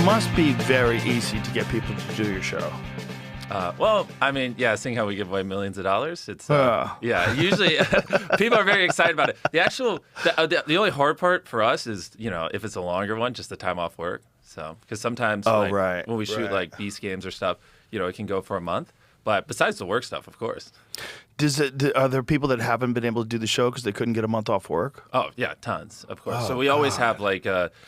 must be very easy to get people to do your show. Well, I mean, yeah, seeing how we give away millions of dollars, it's yeah. Usually, people are very excited about it. The only hard part for us is, if it's a longer one, just the time off work. So, because sometimes, when we shoot like Beast games or stuff, it can go for a month. But besides the work stuff, of course. Are there people that haven't been able to do the show because they couldn't get a month off work? Oh, yeah, tons, of course. So we always have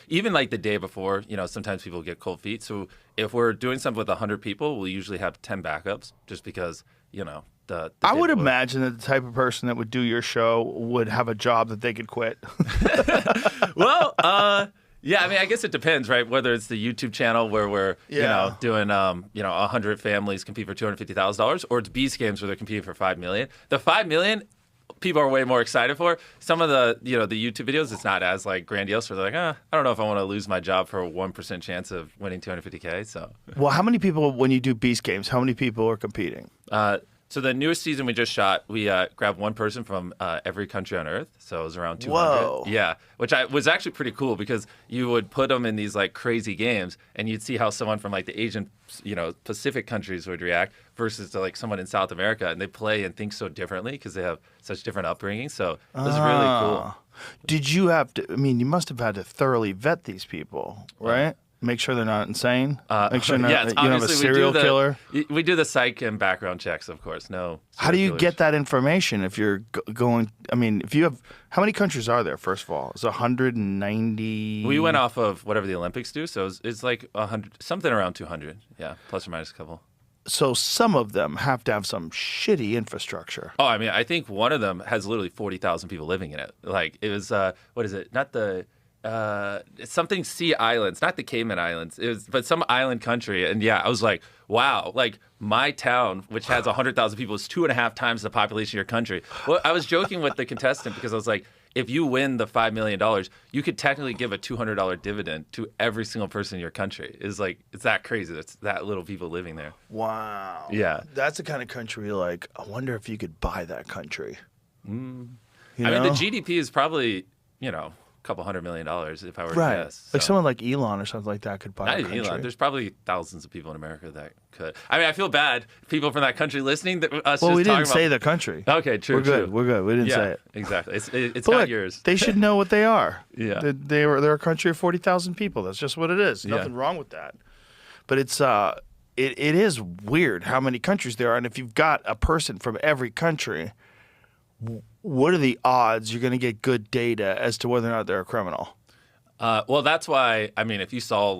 even like the day before, sometimes people get cold feet. So if we're doing something with 100 people, we'll usually have 10 backups just because, the I would imagine that the type of person that would do your show would have a job that they could quit. Well, yeah, I mean, I guess it depends, right? Whether it's the YouTube channel where we're, doing, 100 families compete for $250,000, or it's Beast Games where they're competing for $5 million. The $5 million, people are way more excited for. Some of the, the YouTube videos, it's not as grandiose. Where they're like, I don't know if I want to lose my job for a 1% chance of winning $250K. So, well, how many people when you do Beast Games? How many people are competing? So the newest season we just shot, we grabbed one person from every country on Earth. So it was around 200. Whoa. Yeah, which was actually pretty cool because you would put them in these crazy games, and you'd see how someone from the Asian, Pacific countries would react versus to someone in South America, and they play and think so differently because they have such different upbringing. So it was really cool. Did you have to? I mean, you must have had to thoroughly vet these people, right? Make sure they're not insane. Make sure you don't have a serial killer. We do the psych and background checks, of course. No. How do you get that information if you're going? I mean, if you have, how many countries are there? First of all, it's 190. We went off of whatever the Olympics do, so it's like 100, something around 200. Yeah, plus or minus a couple. So some of them have to have some shitty infrastructure. Oh, I mean, I think one of them has literally 40,000 people living in it. It was what is it? Not the. It's something Sea Islands, not the Cayman Islands. But some island country. And yeah, I was like, wow, my town, which has 100,000 people, is 2.5 times the population of your country. Well, I was joking with the contestant because I was like, if you win the $5 million, you could technically give a $200 dividend to every single person in your country. It's that crazy. That's that little people living there. Wow. Yeah. That's the kind of country I wonder if you could buy that country. I mean, the GDP is probably, couple $100 million if I were to guess. Like someone like Elon or something like that could buy Not a even country. Elon. There's probably thousands of people in America that could. I mean, I feel bad. People from that country listening. We didn't say the country. Okay, true. We're good. We're good. We didn't say it. Exactly. It's but not look, yours. They should know what they are. Yeah. They're a country of 40,000 people. That's just what it is. Nothing wrong with that. But it's it is weird how many countries there are, and if you've got a person from every country, what are the odds you're going to get good data as to whether or not they're a criminal? Well, that's why, I mean, if you saw